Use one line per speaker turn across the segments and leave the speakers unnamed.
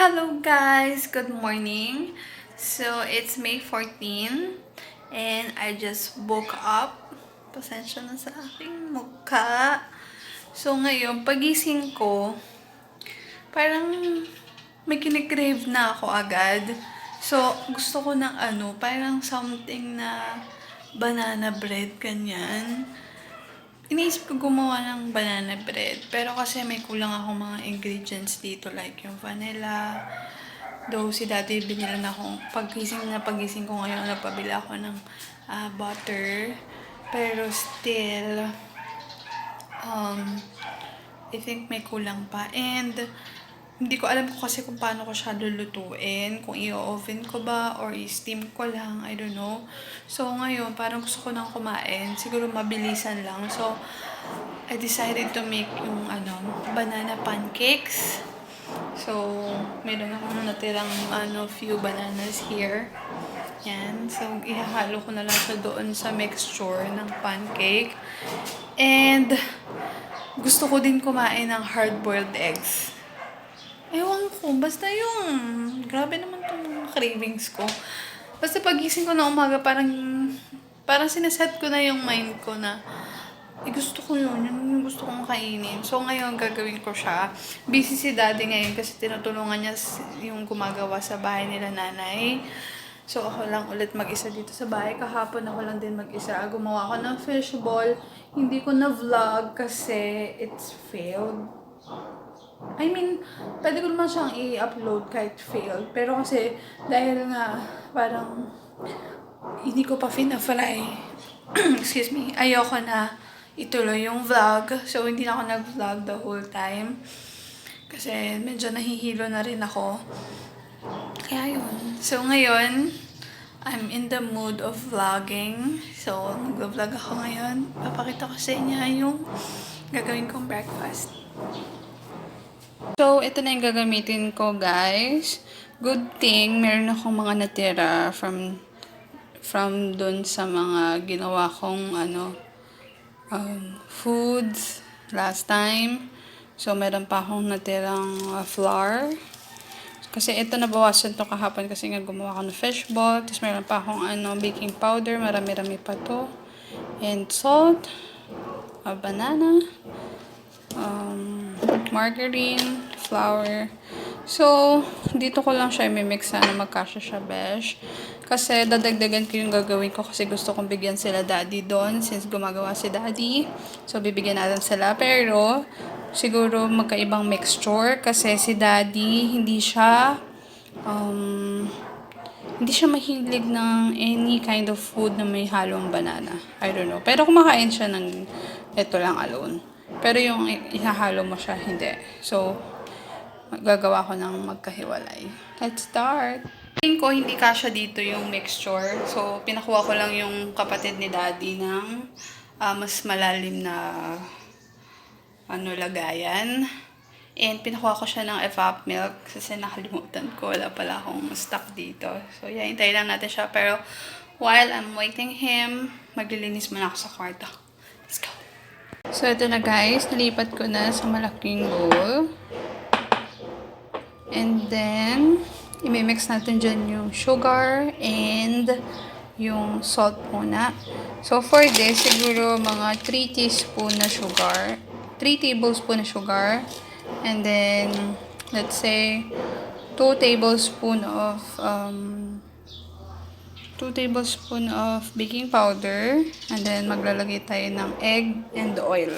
Hello guys! Good morning! So, it's May 14 and I just woke up. Pasensya na sa aking mukha. So, ngayon, pagising ko, parang may kinikrave na ako agad. So, gusto ko ng parang something na banana bread, ganyan. Iniisip ko gumawa ng banana bread. Pero kasi may kulang akong mga ingredients dito. Like yung vanilla. Though si daddy binila na akong pagising ko ngayon. Nagpabila ako ng butter. Pero still, I think may kulang pa. And hindi ko alam kasi kung paano ko siya lulutuin. Kung i-oven ko ba or i-steam ko lang. I don't know. So, ngayon, parang gusto ko nang kumain. Siguro mabilisan lang. So, I decided to make yung banana pancakes. So, meron akong natirang few bananas here. Yan. So, ihahalo ko na lang siya doon sa mixture ng pancake. And, gusto ko din kumain ng hard-boiled eggs. Ewan ko, basta yung, grabe naman itong cravings ko. Basta pagising ko na umaga, parang sineset ko na yung mind ko na, gusto ko yun yung gusto kong kainin. So, ngayon, gagawin ko siya. Busy si daddy ngayon kasi tinutulungan niya yung gumagawa sa bahay nila nanay. So, ako lang ulit mag-isa dito sa bahay. Kahapon ako lang din mag-isa. Gumawa ako ng fishball. Hindi ko na vlog kasi it's failed. I mean, pwede ko naman siyang i-upload kahit failed. Pero kasi, dahil nga, parang, hindi ko pa fina-fly. Excuse me. Ayoko na ituloy yung vlog. So, hindi na ako nag-vlog the whole time. Kasi, medyo nahihilo na rin ako. Kaya yun. So, ngayon, I'm in the mood of vlogging. So, mag-vlog ako ngayon. Papakita ko sa inyo yung gagawin kong breakfast. So, ito na yung gagamitin ko, guys. Good thing, meron akong mga natira from dun sa mga ginawa kong, foods last time. So, meron pa akong natirang flour. Kasi ito nabawasan to kahapon kasi nga gumawa ako ng fishball. Tapos meron pa akong, baking powder. Marami-rami pa to. And salt. Banana. Margarine, flour. So, dito ko lang siya i-mix na magkasya siya, besh. Kasi dadagdagan ko yung gagawin ko kasi gusto kong bigyan sila daddy doon since gumagawa si daddy. So, bibigyan natin sila. Pero, siguro magkaibang mixture kasi si daddy hindi siya mahilig ng any kind of food na may halong banana. I don't know. Pero kumakain siya ng ito lang alone. Pero yung ihahalo mo siya, hindi. So, gagawa ko ng magkahiwalay. Let's start! Tingin ko, hindi kasya dito yung mixture. So, pinakuha ko lang yung kapatid ni daddy ng mas malalim na lagayan. And pinakuha ko siya ng evap milk kasi nakalimutan ko. Wala pala akong stock dito. So, yeah, hintayin lang natin siya. Pero, while I'm waiting him, maglilinis muna ako sa kwarto. Let's go! So, ito na guys. Nalipat ko na sa malaking bowl. And then, imimix natin dyan yung sugar and yung salt muna. So, for this, siguro mga 3 tablespoon na sugar. 3 tablespoon na sugar. And then, let's say, 2 tablespoon of baking powder. And then, maglalagay tayo ng egg and oil.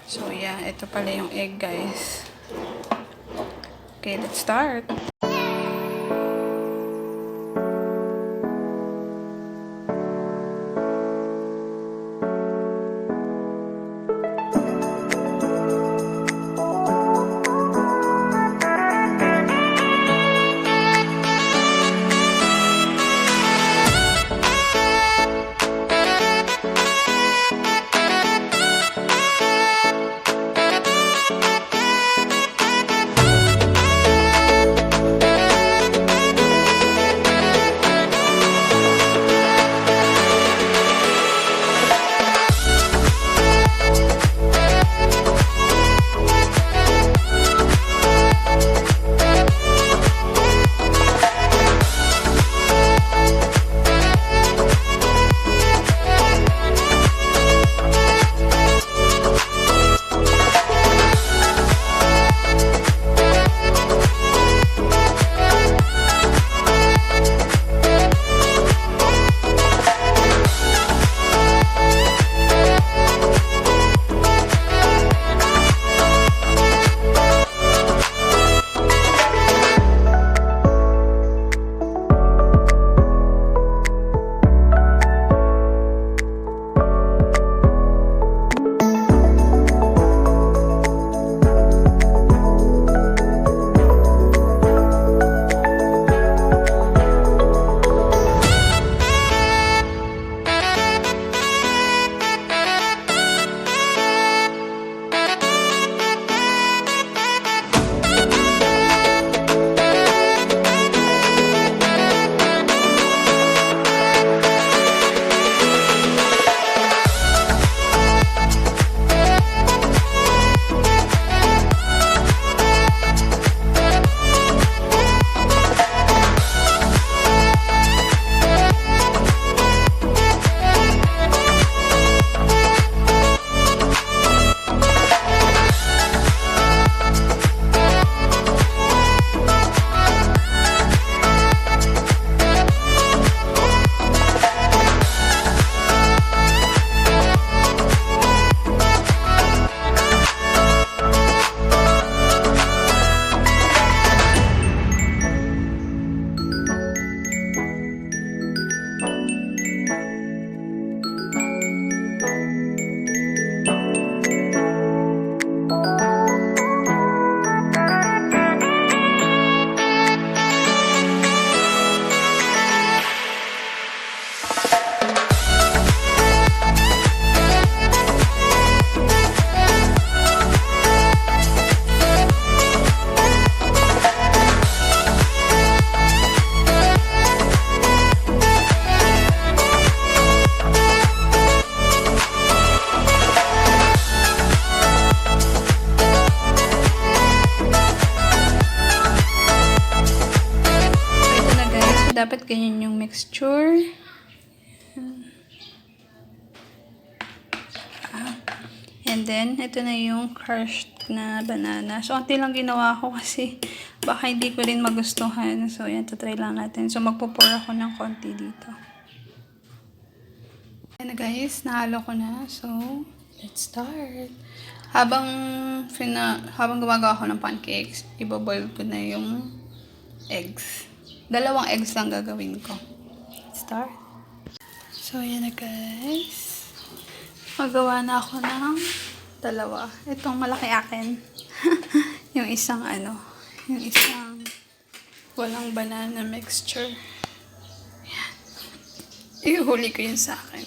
So, yeah. Ito pala yung egg, guys. Okay, let's start. dapat ganyan yung mixture. And then, ito na yung crushed na banana. So, konti lang ginawa ko kasi baka hindi ko rin magustuhan. So, yan, try lang natin. So, magpo-pour ako ng konti dito. Ayan na guys, nahalo ko na. So, let's start. Habang gumagawa ko ng pancakes, iboboil ko na yung eggs. 2 eggs lang gagawin ko. Let's start. So, ayan na guys. Magawa na ako ng 2. Itong malaki akin. yung isang walang banana mixture. Ayan. Ihuli ko yun sa akin.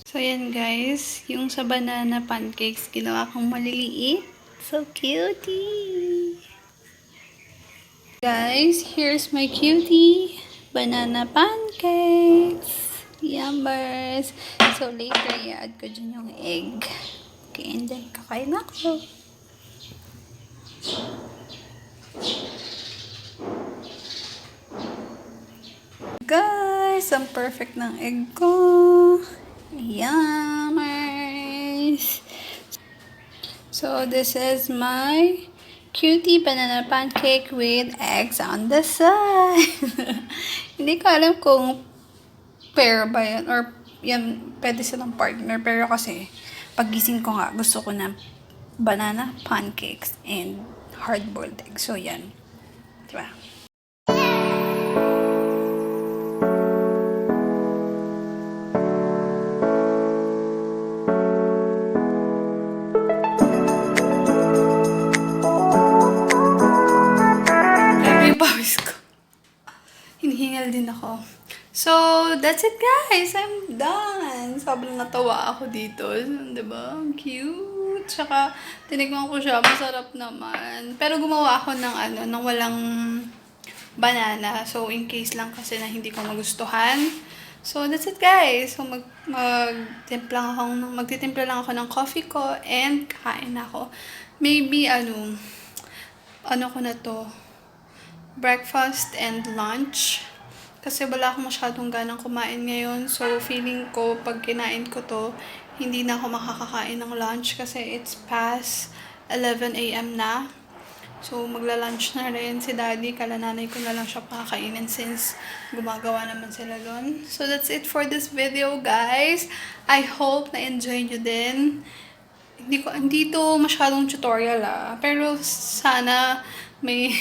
So, ayan guys. Yung sa banana pancakes, ginawa kong maliliit. So, cutie! Guys, here's my cutie banana pancakes. Yummers! So, later, i-add ko dyan yung egg. Okay, and then, kakain ako. Guys, ang perfect ng egg ko. Yummers! So, this is my cutie banana pancake with eggs on the side. Hindi ko alam kung pair ba yan or yan pwede silang partner, pero kasi pagising ko nga gusto ko na banana pancakes and hard-boiled egg. So yan, diba? Ay, pawis ko. Hinihingal din ako. So, that's it guys. I'm done. Sobrang natawa ako dito. Diba? Cute. Tsaka, tinignan ko siya. Masarap naman. Pero gumawa ako ng walang banana. So, in case lang kasi na hindi ko magustuhan. So, that's it guys. So, magtitimpla lang ako ng coffee ko and kakain ako. Maybe, ano ko na to, breakfast and lunch. Kasi wala akong masyadong ganang kumain ngayon. So, feeling ko, pag kinain ko to, hindi na ako makakakain ng lunch kasi it's past 11 AM na. So, magla-lunch na rin si daddy. Kala nanay ko na lang siya pakakainin since gumagawa naman sila doon. So, that's it for this video, guys. I hope na-enjoy nyo din. Hindi to masyadong tutorial, pero sana may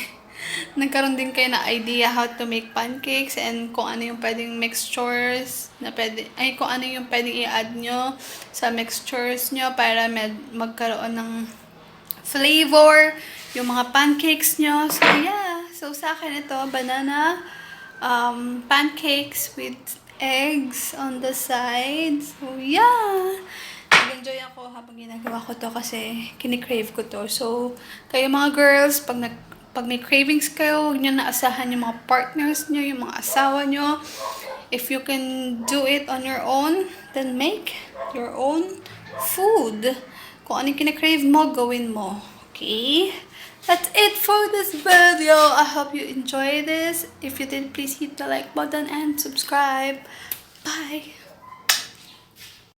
nagkaroon din kayo na idea how to make pancakes and kung ano yung pwedeng mixtures na kung ano yung pwedeng i-add nyo sa mixtures nyo para magkaroon ng flavor yung mga pancakes nyo. So, yeah. So, sa akin ito, banana pancakes with eggs on the side. So, yeah. Nag-enjoy ako habang ginagawa ko to kasi kinikrave ko to. So, kayo mga girls, pag may cravings kayo, huwag nyo naasahan yung mga partners nyo, yung mga asawa nyo. If you can do it on your own, then make your own food. Kung ano yung kinikrave mo, gawin mo. Okay? That's it for this video. I hope you enjoy this. If you did, please hit the like button and subscribe. Bye!